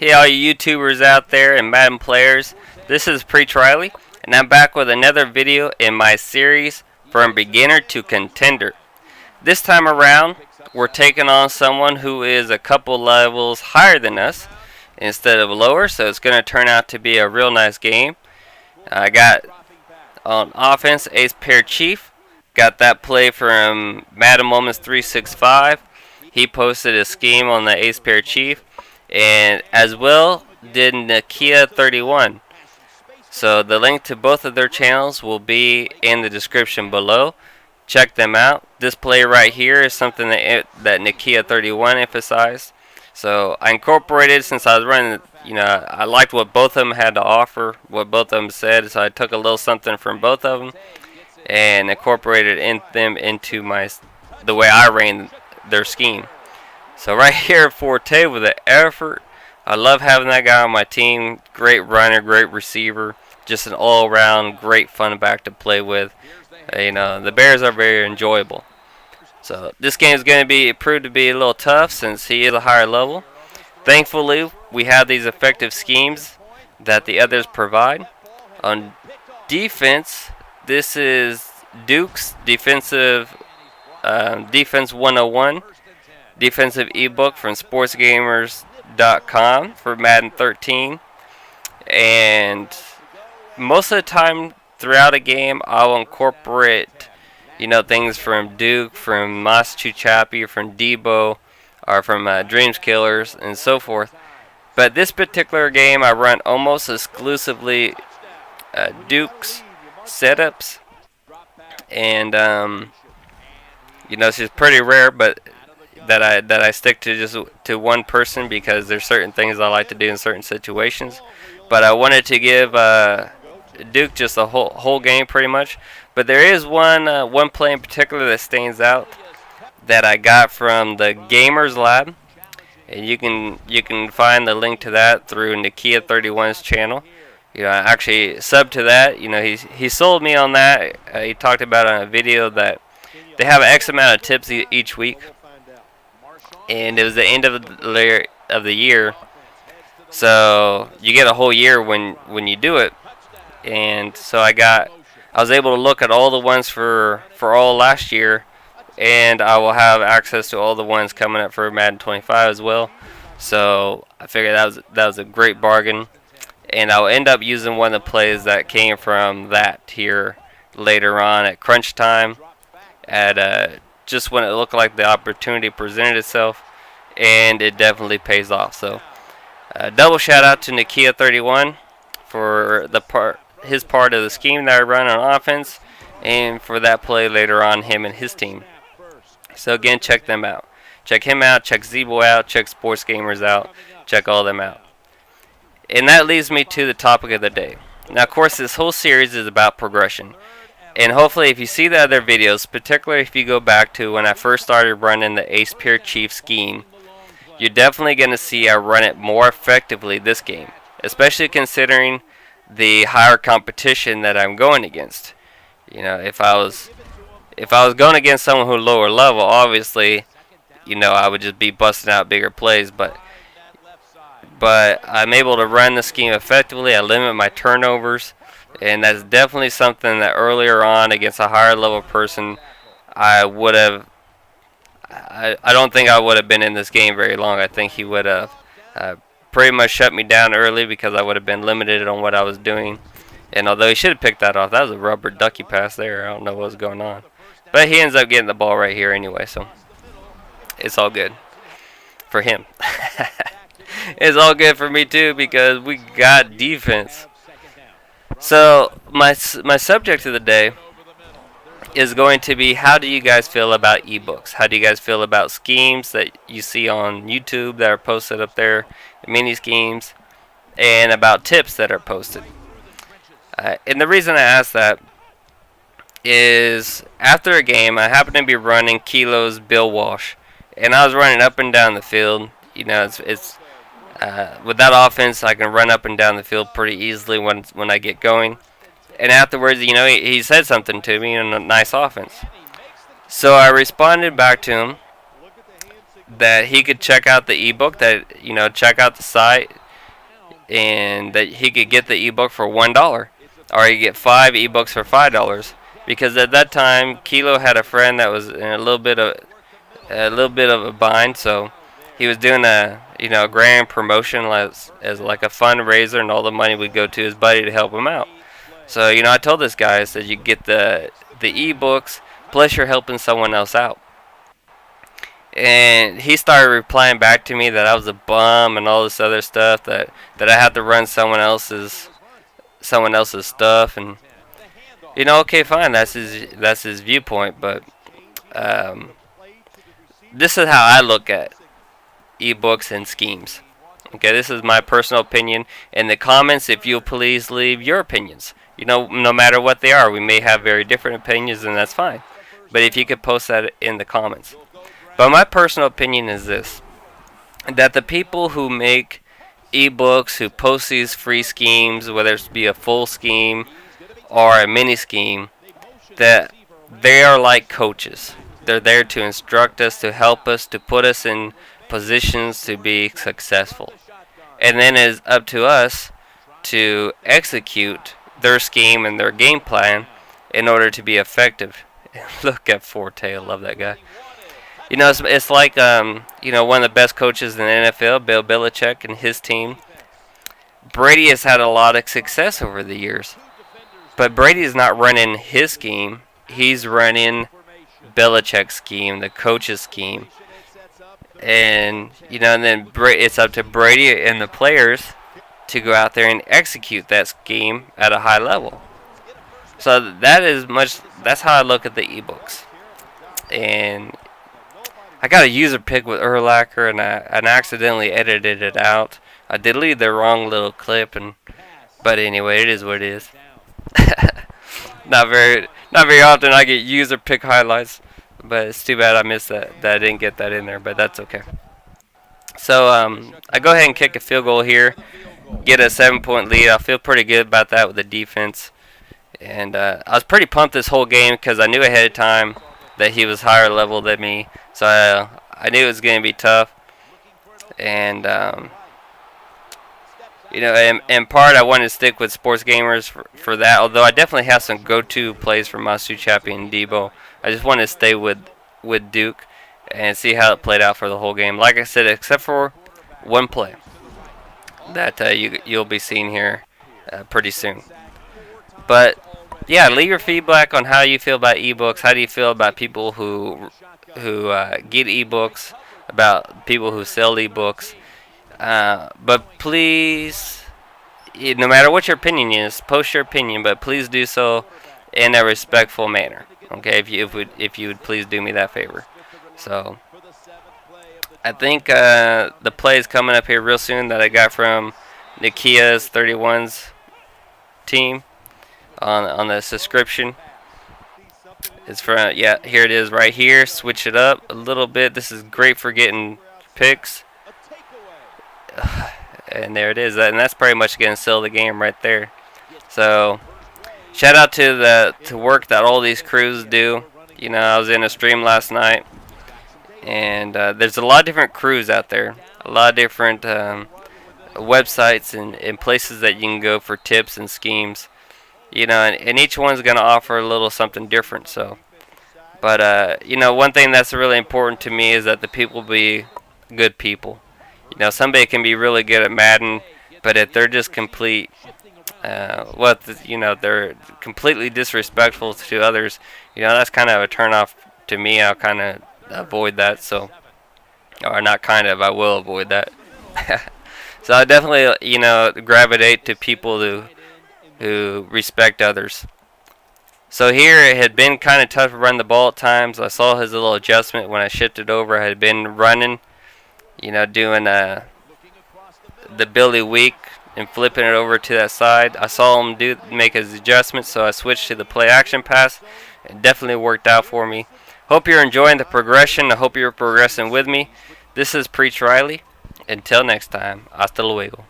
Hey, all you YouTubers out there and Madden players, this is Preach Riley, and I'm back with another video in my series From Beginner to Contender. This time around, we're taking on someone who is a couple levels higher than us instead of lower, so it's going to turn out to be a real nice game. I got on offense Ace Pair Chief, got that play from Madden Moments 365. He posted a scheme on the Ace Pair Chief, and as well did Nakia 31. So the link to both of their channels will be in the description below. Check them out. This play right here is something that Nakia 31 emphasized. So I incorporated, since I was running, I liked what both of them had to offer, what both of them said, so I took a little something from both of them and incorporated them into the way I ran their scheme. So right here, Forte with the effort. I love having that guy on my team. Great runner, great receiver. Just an all-around great fun back to play with. The Bears are very enjoyable. So this game is going to prove to be a little tough since he is a higher level. Thankfully, we have these effective schemes that the others provide. On defense, this is Duke's Defense 101. Defensive ebook from sportsgamers.com for Madden 13. And most of the time throughout a game, I'll incorporate, things from Duke, from Mas Chuchapi, from Debo, or from Dreams Killers, and so forth. But this particular game, I run almost exclusively Duke's setups. And, it's just pretty rare, but that I stick to just to one person because there's certain things I like to do in certain situations. But I wanted to give Duke just a whole game pretty much. But there is one play in particular that stands out that I got from the Gamers Lab, and you can find the link to that through Nakia 31's channel. I actually subbed to that. He sold me on that. He talked about on a video that they have X amount of tips each week. And it was the end of the year, so you get a whole year when you do it. And so I was able to look at all the ones for all last year, and I will have access to all the ones coming up for Madden 25 as well. So I figured that was a great bargain, and I'll end up using one of the plays that came from that here later on at crunch time, at just when it looked like the opportunity presented itself, and it definitely pays off. So double shout out to Nakia 31 for his part of the scheme that I run on offense, and for that play later on, him and his team. So again, check them out. Check him out, check Zebo out, check Sports Gamers out, check all them out. And that leads me to the topic of the day. Now, of course, this whole series is about progression. And hopefully if you see the other videos, particularly if you go back to when I first started running the Ace Pair Chief scheme, you're definitely going to see I run it more effectively this game, especially considering the higher competition that I'm going against. If I was going against someone who's lower level, obviously, I would just be busting out bigger plays, but I'm able to run the scheme effectively. I limit my turnovers. And that's definitely something that earlier on against a higher level person, I don't think I would have been in this game very long. I think he would have pretty much shut me down early because I would have been limited on what I was doing. And although he should have picked that off, that was a rubber ducky pass there. I don't know what was going on. But he ends up getting the ball right here anyway, so it's all good for him. It's all good for me too because we got defense. So my subject of the day is going to be, how do you guys feel about ebooks? How do you guys feel about schemes that you see on YouTube that are posted up there, mini schemes, and about tips that are posted? And the reason I ask that is after a game, I happened to be running Kilo's Bill Walsh, and I was running up and down the field. With that offense, I can run up and down the field pretty easily when I get going. And afterwards, he said something to me in a nice offense. So I responded back to him that he could check out the ebook, that check out the site, and that he could get the ebook for $1, or he could get 5 ebooks for $5. Because at that time, Kilo had a friend that was in a little bit of a bind, so he was doing a grand promotion as like a fundraiser, and all the money would go to his buddy to help him out. So I told this guy, I said, you get the ebooks plus you're helping someone else out. And he started replying back to me that I was a bum and all this other stuff, that I had to run someone else's stuff. And okay, fine, that's his viewpoint, but this is how I look at ebooks and schemes. Okay, this is my personal opinion. In the comments, if you'll please leave your opinions. No matter what they are, we may have very different opinions, and that's fine. But if you could post that in the comments. But my personal opinion is this: that the people who make ebooks, who post these free schemes, whether it be a full scheme or a mini scheme, that they are like coaches. They're there to instruct us, to help us, to put us in positions to be successful. And then it's up to us to execute their scheme and their game plan in order to be effective. Look at Forte, I love that guy. It's like one of the best coaches in the NFL, Bill Belichick, and his team. Brady has had a lot of success over the years, but Brady is not running his scheme. He's running Belichick's scheme, the coach's scheme. And then it's up to Brady and the players to go out there and execute that scheme at a high level. So that's how I look at the ebooks. And I got a user pick with Urlacher, and I accidentally edited it out. I deleted the wrong little clip, but anyway, it is what it is. Not very often I get user pick highlights, but it's too bad I missed that I didn't get that in there, but that's okay. So I go ahead and kick a field goal here, get a 7-point lead. I feel pretty good about that with the defense, and I was pretty pumped this whole game because I knew ahead of time that he was higher level than me, so I knew it was going to be tough. And in part, I wanted to stick with Sports Gamers for that, although I definitely have some go-to plays for Masu Chappie and Debo. I just wanted to stay with Duke and see how it played out for the whole game. Like I said, except for one play that you'll be seeing here pretty soon. But yeah, leave your feedback on how you feel about ebooks. How do you feel about people who get ebooks, about people who sell ebooks? But please, no matter what your opinion is, post your opinion, but please do so in a respectful manner. Okay, if you would please do me that favor. So I think the play is coming up here real soon that I got from Nikia's 31's team on the subscription. It's from, yeah, here it is right here. Switch it up a little bit. This is great for getting picks. And there it is. And that's pretty much going to sell the game right there. So shout out to the work that all these crews do. I was in a stream last night, and there's a lot of different crews out there, a lot of different websites and places that you can go for tips and schemes. And each one's going to offer a little something different. So, but one thing that's really important to me is that the people be good people. Somebody can be really good at Madden, but if they're just they're completely disrespectful to others, that's kind of a turnoff to me. I'll kind of avoid that. So, or not kind of, I will avoid that. So I definitely, gravitate to people who respect others. So here it had been kind of tough to run the ball at times. I saw his little adjustment when I shifted over. I had been running, doing the Billy Week and flipping it over to that side. I saw him make his adjustment, so I switched to the play action pass. It definitely worked out for me. Hope you're enjoying the progression. I hope you're progressing with me. This is Preach Riley. Until next time, hasta luego.